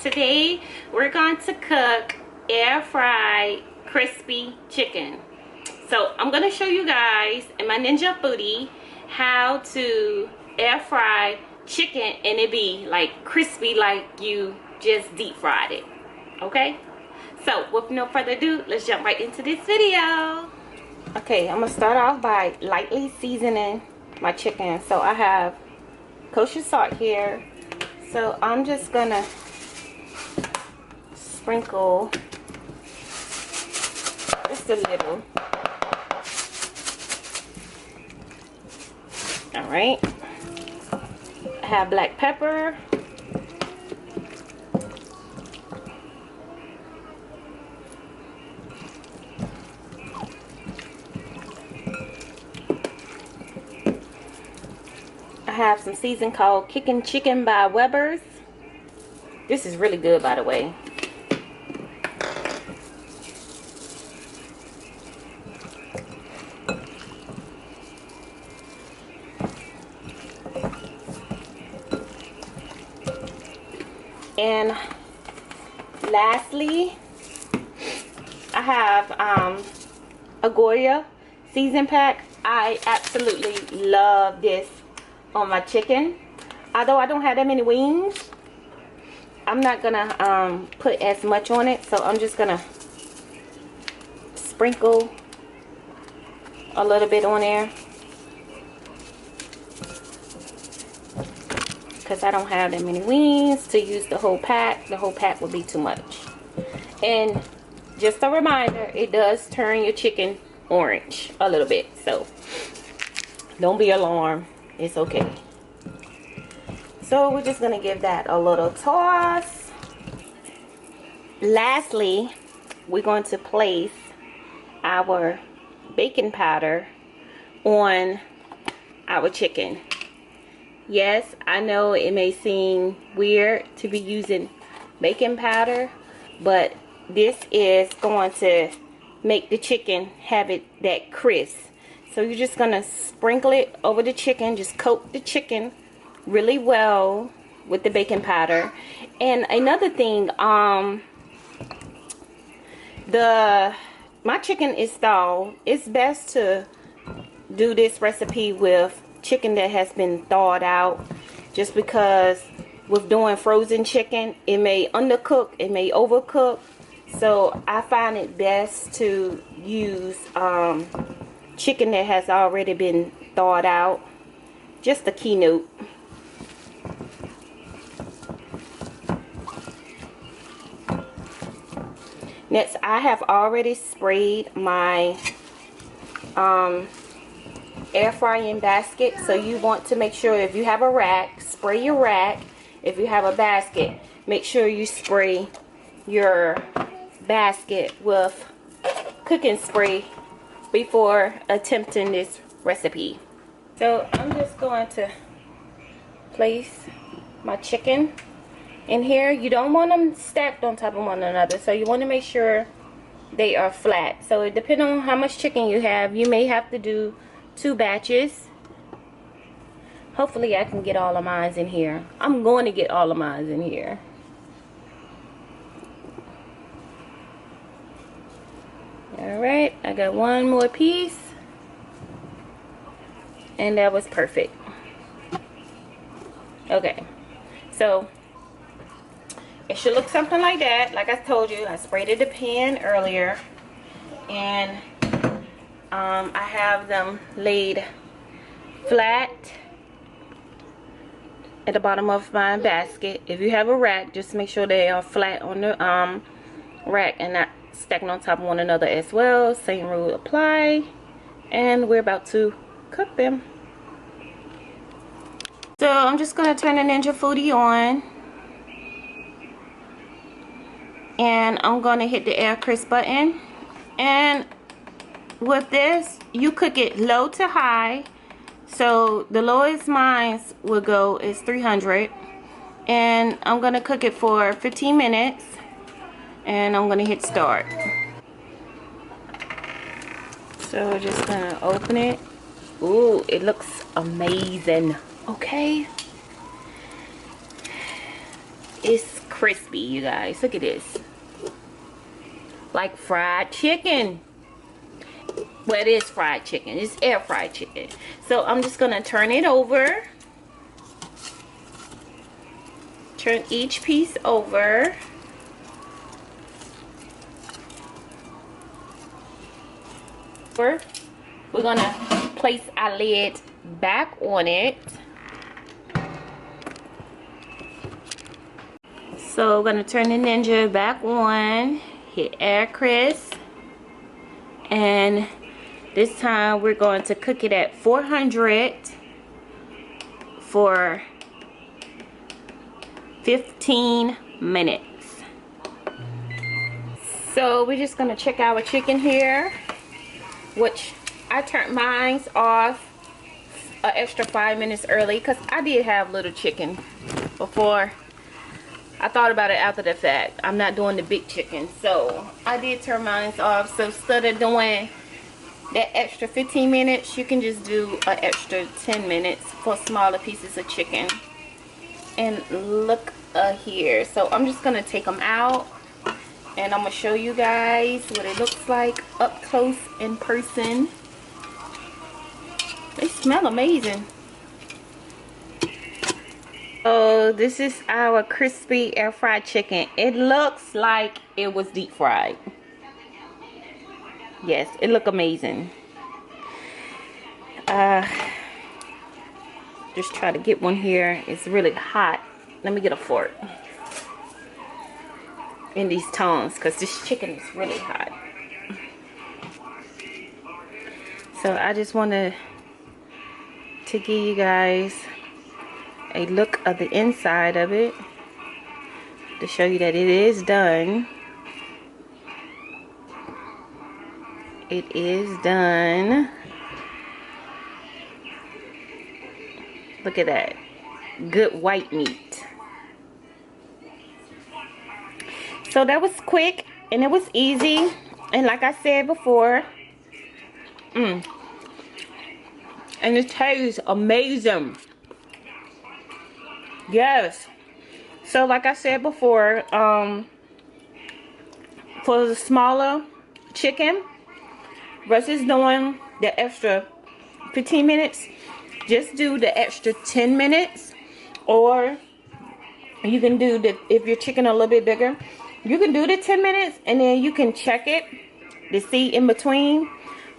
today we're going to cook air fried crispy chicken. So I'm going to show you guys in my Ninja Foodie how to air fry chicken and it be like crispy like you just deep fried it. Okay, so with no further ado, let's jump right into this video. Okay, I'm gonna start off by lightly seasoning my chicken. So I have kosher salt here, so I'm just gonna sprinkle just a little. All right, I have black pepper, I have some season called Kicking Chicken by Weber's. This is really good, by the way. And lastly, I have a Goya season pack. I absolutely love this on my chicken. Although I don't have that many wings, I'm not gonna put as much on it, so I'm just gonna sprinkle a little bit on there because I don't have that many wings to use the whole pack. The whole pack would be too much. And just a reminder, it does turn your chicken orange a little bit, so don't be alarmed. It's okay. So we're just gonna give that a little toss. Lastly, we're going to place our baking powder on our chicken. Yes, I know it may seem weird to be using baking powder, but this is going to make the chicken have that crisp. So you're just gonna sprinkle it over the chicken. Just coat the chicken really well with the baking powder. And another thing, my chicken is thawed. It's best to do this recipe with chicken that has been thawed out, just because with doing frozen chicken, it may undercook, it may overcook. So I find it best to use chicken that has already been thawed out. Just a keynote. Next, I have already sprayed my air frying basket. So you want to make sure, if you have a rack, spray your rack. If you have a basket, make sure you spray your basket with cooking spray before attempting this recipe. So I'm just going to place my chicken in here. You don't want them stacked on top of one another, so you want to make sure they are flat. So it depends on how much chicken you have. You may have to do 2 batches. Hopefully I can get all of mine in here. I'm going to get all of mine in here. Alright, I got one more piece, and that was perfect. Okay, so it should look something like that. Like I told you, I sprayed the pan earlier, and I have them laid flat at the bottom of my basket. If you have a rack, just make sure they are flat on the rack and not stacking on top of one another as well. Same rule apply, and we're about to cook them. So I'm just gonna turn the Ninja Foodie on, and I'm gonna hit the air crisp button. And with this, you cook it low to high. So the lowest mine will go is 300, and I'm gonna cook it for 15 minutes, and I'm gonna hit start. So we're just gonna open it. Ooh, it looks amazing. Okay, it's crispy, you guys. Look at this. Like fried chicken. Well, it is fried chicken. It's air fried chicken. So I'm just gonna turn it over. Turn each piece over. We're gonna place our lid back on it. So we're gonna turn the Ninja back on, hit air crisp, and this time we're going to cook it at 400 for 15 minutes. So we're just gonna check our chicken here, which I turned mine off an extra 5 minutes early because I did have little chicken before. I thought about it after the fact. I'm not doing the big chicken, so I did turn mine off. So instead of doing that extra 15 minutes, you can just do an extra 10 minutes for smaller pieces of chicken. And look here. So I'm just gonna take them out, and I'm gonna show you guys what it looks like up close in person. They smell amazing. Oh, this is our crispy air fried chicken. It looks like it was deep fried. Yes, it look amazing. Just try to get one here. It's really hot. Let me get a fork in these tongs because this chicken is really hot. So I just wanted to give you guys a look of the inside of it to show you that it is done. It is done. Look at that. Good white meat. So that was quick and it was easy. And like I said before, and it tastes amazing. Yes. So like I said before, for the smaller chicken versus doing the extra 15 minutes, just do the extra 10 minutes. Or you can do the, if your chicken a little bit bigger, you can do the 10 minutes and then you can check it to see in between.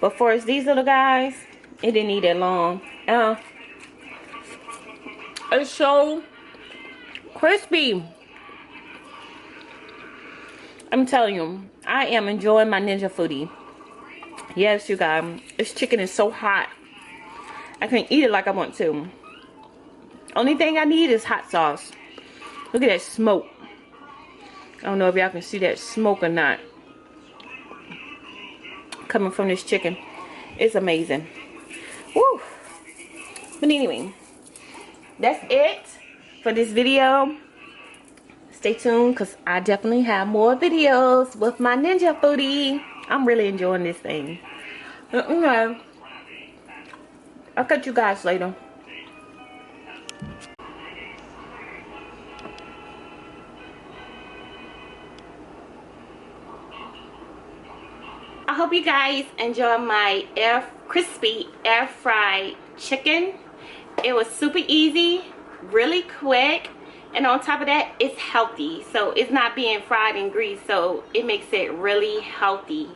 But for these little guys, it didn't need that long. It's so crispy. I'm telling you, I am enjoying my Ninja FOODI. Yes, you guys, this chicken is so hot. I can't eat it like I want to. Only thing I need is hot sauce. Look at that smoke. I don't know if y'all can see that smoke or not coming from this chicken. It's amazing. Woo. But anyway, that's it for this video. Stay tuned because I definitely have more videos with my Ninja FOODI. I'm really enjoying this thing. Okay. I'll catch you guys later. I hope you guys enjoy my crispy air fried chicken. It was super easy, really quick, and on top of that, it's healthy. So it's not being fried in grease, so it makes it really healthy.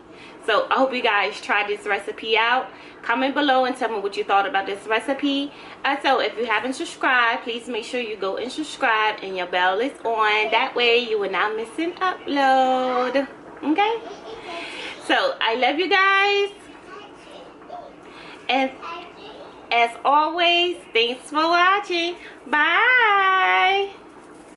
So I hope you guys try this recipe out. Comment below and tell me what you thought about this recipe. Also, if you haven't subscribed, please make sure you go and subscribe and your bell is on. That way you will not miss an upload. Okay? So I love you guys. And as always, thanks for watching. Bye.